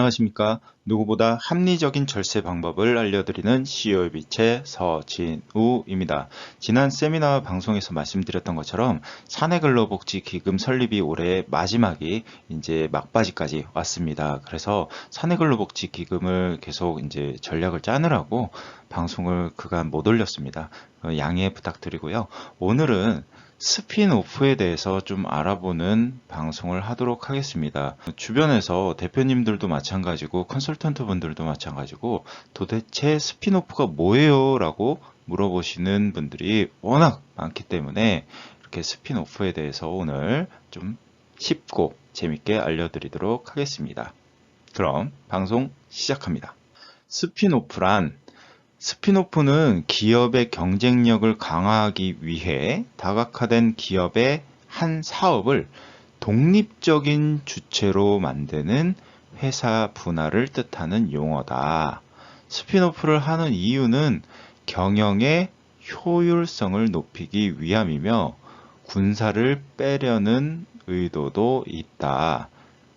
안녕하십니까. 누구보다 합리적인 절세 방법을 알려드리는 CEO의 빛의 서진우입니다. 지난 세미나 방송에서 말씀드렸던 것처럼 사내근로복지기금 설립이 올해 마지막이 이제 막바지까지 왔습니다. 그래서 사내근로복지기금을 계속 이제 전략을 짜느라고 방송을 그간 못 올렸습니다. 양해 부탁드리고요. 오늘은 스핀오프에 대해서 좀 알아보는 방송을 하도록 하겠습니다. 주변에서 대표님들도 마찬가지고 컨설턴트 분들도 마찬가지고 도대체 스핀오프가 뭐예요? 라고 물어보시는 분들이 워낙 많기 때문에 이렇게 스핀오프에 대해서 오늘 좀 쉽고 재밌게 알려드리도록 하겠습니다. 그럼 방송 시작합니다. 스핀오프는 기업의 경쟁력을 강화하기 위해 다각화된 기업의 한 사업을 독립적인 주체로 만드는 회사 분할을 뜻하는 용어다. 스핀오프를 하는 이유는 경영의 효율성을 높이기 위함이며 군사를 빼려는 의도도 있다.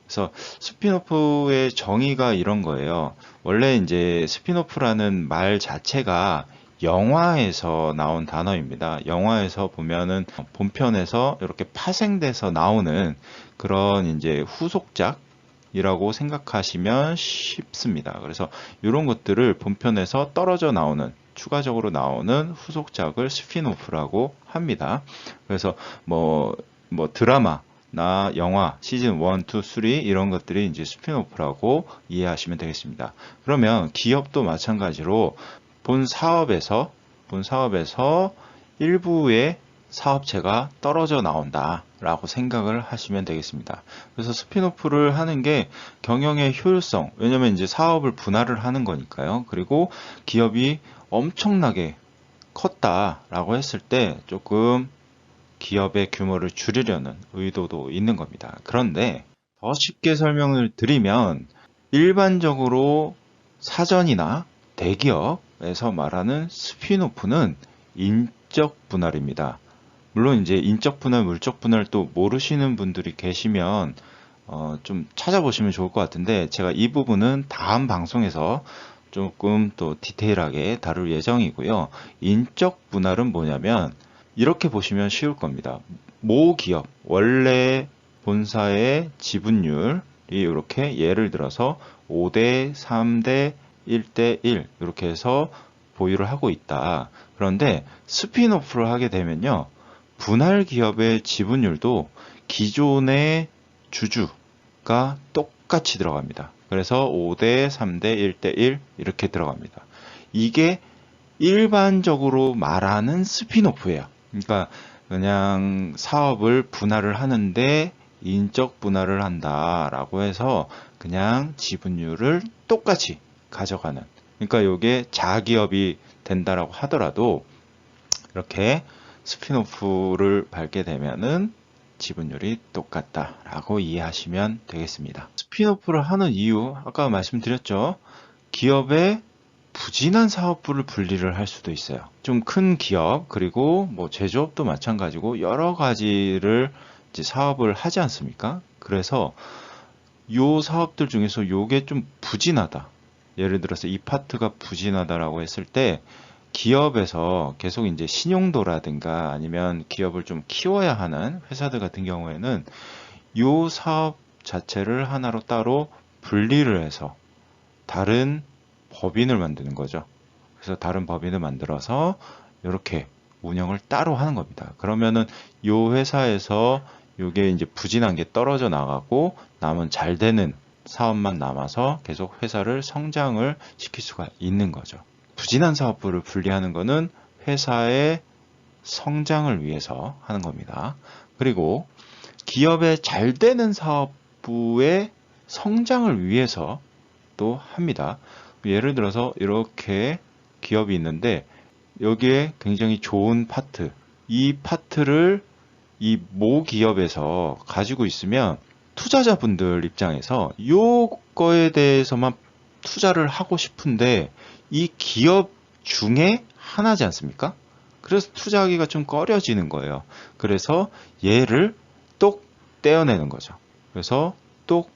그래서 스핀오프의 정의가 이런 거예요. 원래 이제 스핀오프라는 말 자체가 영화에서 나온 단어입니다. 영화에서 보면은 본편에서 이렇게 파생돼서 나오는 그런 이제 후속작이라고 생각하시면 쉽습니다. 그래서 이런 것들을 본편에서 떨어져 나오는 추가적으로 나오는 후속작을 스핀오프라고 합니다. 그래서 뭐 드라마 나 영화 시즌 1, 2, 3 이런 것들이 이제 스핀오프라고 이해하시면 되겠습니다. 그러면 기업도 마찬가지로 본 사업에서 일부의 사업체가 떨어져 나온다 라고 생각을 하시면 되겠습니다. 그래서 스핀오프를 하는 게 경영의 효율성, 왜냐면 이제 사업을 분할을 하는 거니까요. 그리고 기업이 엄청나게 컸다 라고 했을 때 조금 기업의 규모를 줄이려는 의도도 있는 겁니다. 그런데 더 쉽게 설명을 드리면 일반적으로 사전이나 대기업에서 말하는 스핀오프는 인적 분할입니다. 물론 이제 인적 분할, 물적 분할 또 모르시는 분들이 계시면 좀 찾아보시면 좋을 것 같은데 제가 이 부분은 다음 방송에서 조금 또 디테일하게 다룰 예정이고요. 인적 분할은 뭐냐면 이렇게 보시면 쉬울 겁니다. 모 기업, 원래 본사의 지분율이 이렇게 예를 들어서 5대 3대 1대 1 이렇게 해서 보유를 하고 있다. 그런데 스핀오프를 하게 되면요. 분할 기업의 지분율도 기존의 주주가 똑같이 들어갑니다. 그래서 5대 3대 1대 1 이렇게 들어갑니다. 이게 일반적으로 말하는 스핀오프예요. 그러니까 그냥 사업을 분할을 하는데 인적 분할을 한다라고 해서 그냥 지분율을 똑같이 가져가는. 그러니까 이게 자기업이 된다라고 하더라도 이렇게 스핀오프를 밟게 되면은 지분율이 똑같다라고 이해하시면 되겠습니다. 스핀오프를 하는 이유 아까 말씀드렸죠. 기업의 부진한 사업부를 분리를 할 수도 있어요. 좀 큰 기업 그리고 뭐 제조업도 마찬가지고 여러 가지를 이제 사업을 하지 않습니까? 그래서 요 사업들 중에서 요게 좀 부진하다. 예를 들어서 이 파트가 부진하다라고 했을 때 기업에서 계속 이제 신용도라든가 아니면 기업을 좀 키워야 하는 회사들 같은 경우에는 요 사업 자체를 하나로 따로 분리를 해서 다른 법인을 만드는 거죠. 그래서 다른 법인을 만들어서 이렇게 운영을 따로 하는 겁니다. 그러면은 이 회사에서 이게 이제 부진한 게 떨어져 나가고 남은 잘 되는 사업만 남아서 계속 회사를 성장을 시킬 수가 있는 거죠. 부진한 사업부를 분리하는 거는 회사의 성장을 위해서 하는 겁니다. 그리고 기업의 잘 되는 사업부의 성장을 위해서 또 합니다. 예를 들어서 이렇게 기업이 있는데 여기에 굉장히 좋은 파트, 이 파트를 이 모 기업에서 가지고 있으면 투자자분들 입장에서 요거에 대해서만 투자를 하고 싶은데 이 기업 중에 하나지 않습니까? 그래서 투자하기가 좀 꺼려지는 거예요. 그래서 얘를 똑 떼어내는 거죠. 그래서 똑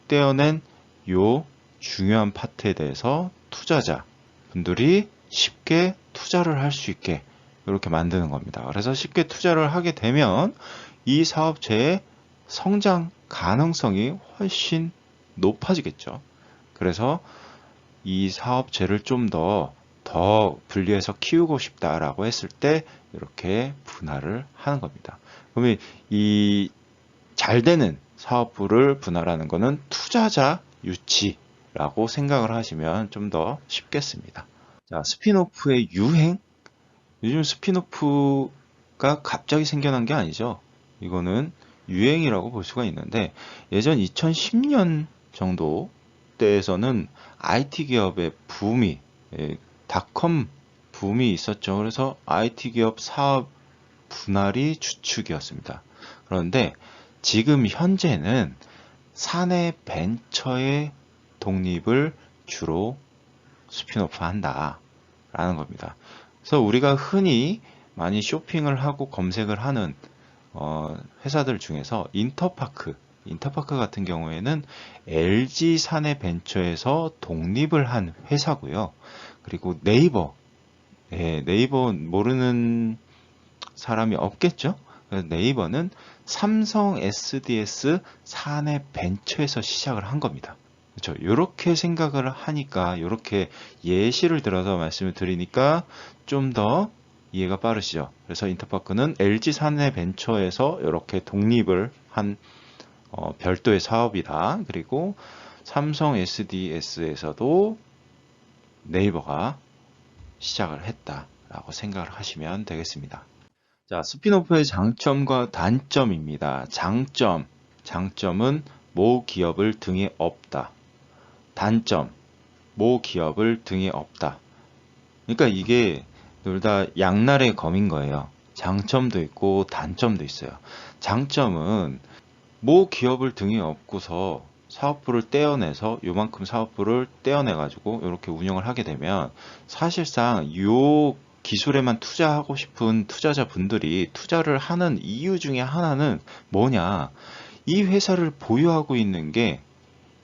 떼어낸 요 중요한 파트에 대해서 투자자 분들이 쉽게 투자를 할 수 있게 이렇게 만드는 겁니다. 그래서 쉽게 투자를 하게 되면 이 사업체의 성장 가능성이 훨씬 높아지겠죠. 그래서 이 사업체를 좀 더 분리해서 키우고 싶다라고 했을 때 이렇게 분할을 하는 겁니다. 그러면 이 잘 되는 사업부를 분할하는 것은 투자자 유치라고 생각을 하시면 좀 더 쉽겠습니다. 자, 스핀오프의 유행? 요즘 스핀오프가 갑자기 생겨난 게 아니죠. 이거는 유행이라고 볼 수가 있는데 예전 2010년 정도 때에서는 IT 기업의 붐이 닷컴 붐이 있었죠. 그래서 IT 기업 사업 분할이 주축이었습니다. 그런데 지금 현재는 사내 벤처의 독립을 주로 스핀오프 한다라는 겁니다. 그래서 우리가 흔히 많이 쇼핑을 하고 검색을 하는 회사들 중에서 인터파크 같은 경우에는 LG 사내 벤처에서 독립을 한 회사고요. 그리고 네이버, 네이버 모르는 사람이 없겠죠? 네이버는 삼성 SDS 사내 벤처에서 시작을 한 겁니다. 그렇죠? 이렇게 생각을 하니까 이렇게 예시를 들어서 말씀을 드리니까 좀 더 이해가 빠르시죠? 그래서 인터파크는 LG 사내 벤처에서 이렇게 독립을 한 별도의 사업이다. 그리고 삼성 SDS에서도 네이버가 시작을 했다라고 생각을 하시면 되겠습니다. 자, 스핀오프의 장점과 단점입니다. 장점은 모 기업을 등에 업다. 단점, 모 기업을 등에 업다. 그러니까 이게 둘 다 양날의 검인 거예요. 장점도 있고 단점도 있어요. 장점은 모 기업을 등에 업고서 사업부를 떼어내서 요만큼 사업부를 떼어내가지고 이렇게 운영을 하게 되면 사실상 요 기술에만 투자하고 싶은 투자자분들이 투자를 하는 이유 중에 하나는 뭐냐? 이 회사를 보유하고 있는 게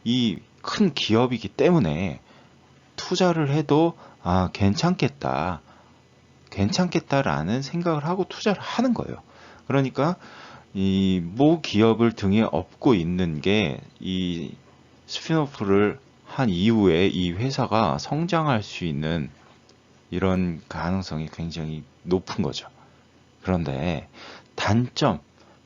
이 큰 기업이기 때문에 투자를 해도 괜찮겠다라는 생각을 하고 투자를 하는 거예요. 그러니까 이 모 기업을 등에 업고 있는 게 이 스핀오프를 한 이후에 이 회사가 성장할 수 있는 이런 가능성이 굉장히 높은 거죠. 그런데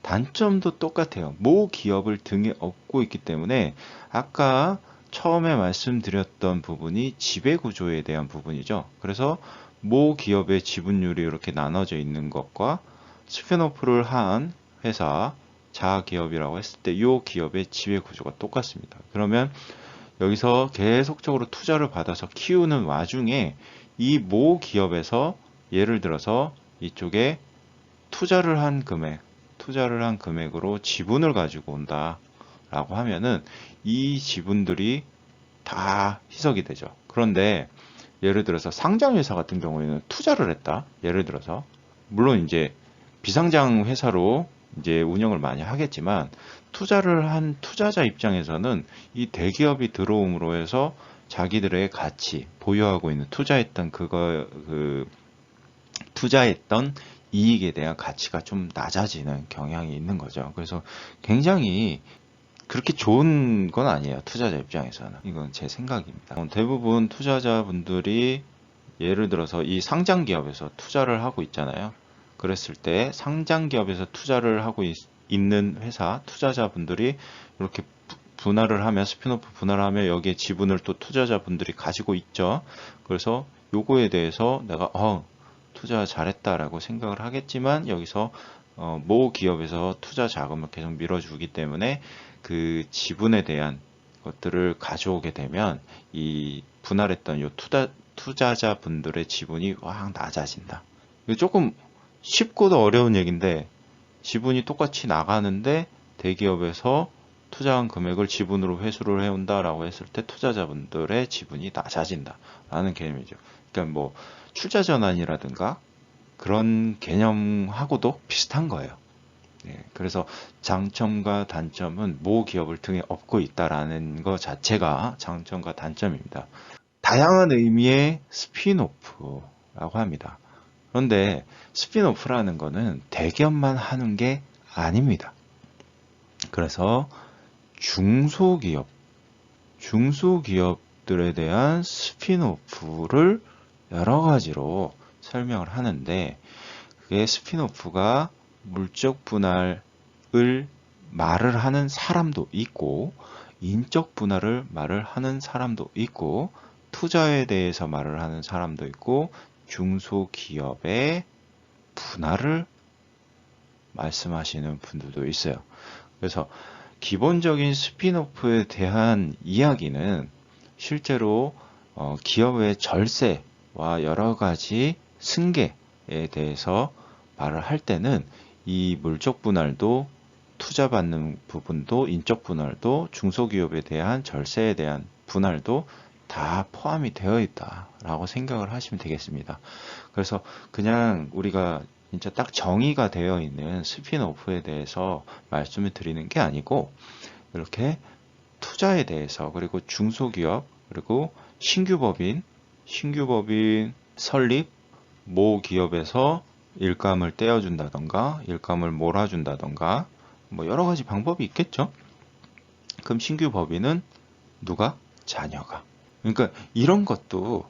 단점도 똑같아요. 모 기업을 등에 업고 있기 때문에 아까 처음에 말씀드렸던 부분이 지배구조에 대한 부분이죠. 그래서 모 기업의 지분율이 이렇게 나눠져 있는 것과 스핀오프를 한 회사, 자기업이라고 했을 때 이 기업의 지배구조가 똑같습니다. 그러면 여기서 계속적으로 투자를 받아서 키우는 와중에 이 모 기업에서 예를 들어서 이쪽에 투자를 한 금액으로 지분을 가지고 온다라고 하면은 이 지분들이 다 희석이 되죠. 그런데 예를 들어서 상장회사 같은 경우에는 투자를 했다. 예를 들어서 물론 이제 비상장 회사로 이제 운영을 많이 하겠지만 투자를 한 투자자 입장에서는 이 대기업이 들어옴으로 해서 자기들의 가치 보유하고 있는 투자했던 이익에 대한 가치가 좀 낮아지는 경향이 있는 거죠. 그래서 굉장히 그렇게 좋은 건 아니에요. 투자자 입장에서는. 이건 제 생각입니다. 대부분 투자자분들이 예를 들어서 이 상장 기업에서 투자를 하고 있잖아요. 그랬을 때 상장 기업에서 투자를 하고 있는 회사 투자자분들이 이렇게 분할을 하면 스핀오프 분할을 하면 여기에 지분을 또 투자자분들이 가지고 있죠. 그래서 요거에 대해서 내가 투자 잘했다라고 생각을 하겠지만 여기서 모 기업에서 투자 자금을 계속 밀어주기 때문에 그 지분에 대한 것들을 가져오게 되면 이 분할했던 요 투자자분들의 지분이 확 낮아진다. 이거 조금 쉽고도 어려운 얘기인데 지분이 똑같이 나가는데 대기업에서 투자한 금액을 지분으로 회수를 해온다라고 했을 때 투자자분들의 지분이 낮아진다라는 개념이죠. 그러니까 뭐 출자 전환이라든가 그런 개념하고도 비슷한 거예요. 그래서 장점과 단점은 모 기업을 등에 업고 있다라는 것 자체가 장점과 단점입니다. 다양한 의미의 스핀오프라고 합니다. 그런데 스핀오프라는 거는 대기업만 하는 게 아닙니다. 그래서 중소기업들에 대한 스핀오프를 여러 가지로 설명을 하는데, 그게 스핀오프가 물적 분할을 말을 하는 사람도 있고, 인적 분할을 말을 하는 사람도 있고, 투자에 대해서 말을 하는 사람도 있고, 중소기업의 분할을 말씀하시는 분들도 있어요. 그래서 기본적인 스핀오프에 대한 이야기는 실제로 기업의 절세와 여러 가지 승계에 대해서 말을 할 때는 이 물적 분할도 투자받는 부분도 인적 분할도 중소기업에 대한 절세에 대한 분할도 다 포함이 되어 있다라고 생각을 하시면 되겠습니다. 그래서 그냥 우리가 진짜 딱 정의가 되어 있는 스핀오프에 대해서 말씀을 드리는 게 아니고, 이렇게 투자에 대해서, 그리고 중소기업, 그리고 신규법인 설립, 모 기업에서 일감을 떼어준다던가 일감을 몰아준다던가 뭐 여러 가지 방법이 있겠죠. 그럼 신규법인은 누가? 자녀가. 그러니까 이런 것도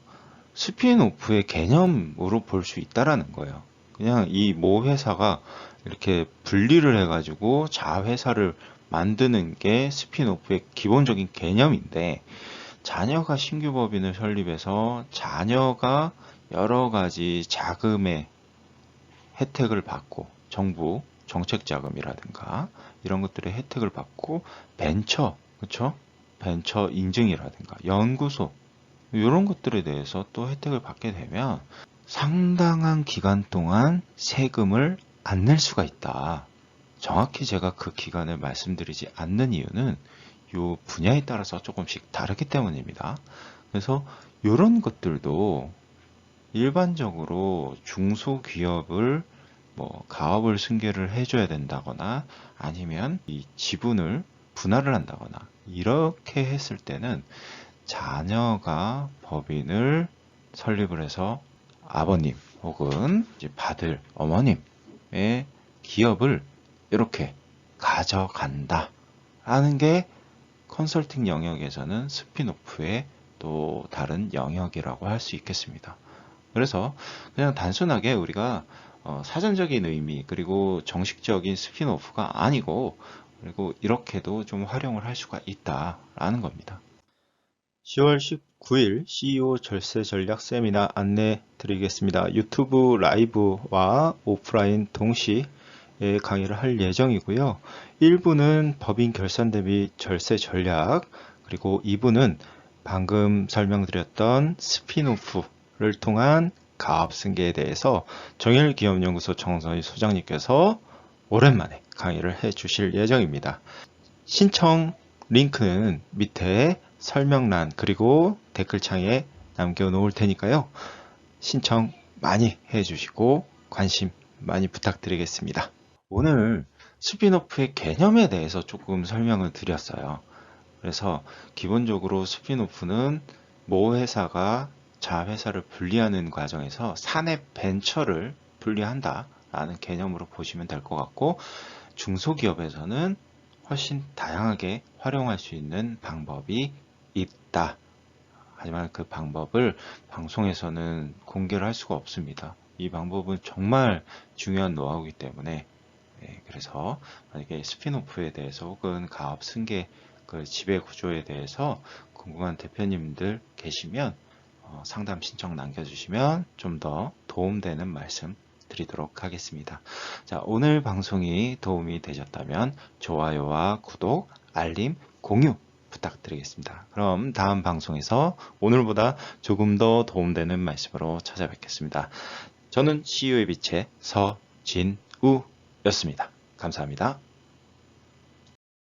스핀오프의 개념으로 볼 수 있다라는 거예요. 그냥 이 모 회사가 이렇게 분리를 해가지고 자회사를 만드는 게 스핀오프의 기본적인 개념인데, 자녀가 신규 법인을 설립해서 자녀가 여러 가지 자금의 혜택을 받고, 정부 정책 자금이라든가 이런 것들의 혜택을 받고, 벤처, 그렇죠? 벤처 인증이라든가 연구소 이런 것들에 대해서 또 혜택을 받게 되면 상당한 기간 동안 세금을 안 낼 수가 있다. 정확히 제가 그 기간을 말씀드리지 않는 이유는 이 분야에 따라서 조금씩 다르기 때문입니다. 그래서 이런 것들도 일반적으로 중소기업을 가업을 승계를 해줘야 된다거나 아니면 이 지분을 분할을 한다거나 이렇게 했을 때는 자녀가 법인을 설립을 해서 아버님 혹은 이제 받을 어머님의 기업을 이렇게 가져간다 라는 게 컨설팅 영역에서는 스핀오프의 또 다른 영역이라고 할 수 있겠습니다. 그래서 그냥 단순하게 우리가 사전적인 의미 그리고 정식적인 스핀오프가 아니고, 그리고 이렇게도 좀 활용을 할 수가 있다라는 겁니다. 10월 19일 CEO 절세 전략 세미나 안내 드리겠습니다. 유튜브 라이브와 오프라인 동시에 강의를 할 예정이고요. 1부는 법인 결산 대비 절세 전략, 그리고 2부는 방금 설명드렸던 스핀오프를 통한 가업 승계에 대해서 정일기업연구소 정선희 소장님께서 오랜만에 강의를 해 주실 예정입니다. 신청 링크는 밑에 설명란 그리고 댓글창에 남겨놓을 테니까요. 신청 많이 해주시고 관심 많이 부탁드리겠습니다. 오늘 스핀오프의 개념에 대해서 조금 설명을 드렸어요. 그래서 기본적으로 스핀오프는 모 회사가 자회사를 분리하는 과정에서 사내 벤처를 분리한다 라는 개념으로 보시면 될 것 같고, 중소기업에서는 훨씬 다양하게 활용할 수 있는 방법이 있다. 하지만 그 방법을 방송에서는 공개를 할 수가 없습니다. 이 방법은 정말 중요한 노하우이기 때문에, 그래서 만약에 스핀오프에 대해서 혹은 가업 승계 그 지배 구조에 대해서 궁금한 대표님들 계시면 상담 신청 남겨주시면 좀 더 도움되는 말씀 드리도록 하겠습니다. 자, 오늘 방송이 도움이 되셨다면 좋아요와 구독, 알림, 공유 부탁드리겠습니다. 그럼 다음 방송에서 오늘보다 조금 더 도움되는 말씀으로 찾아뵙겠습니다. 저는 CEO의 빛의 서진우였습니다. 감사합니다.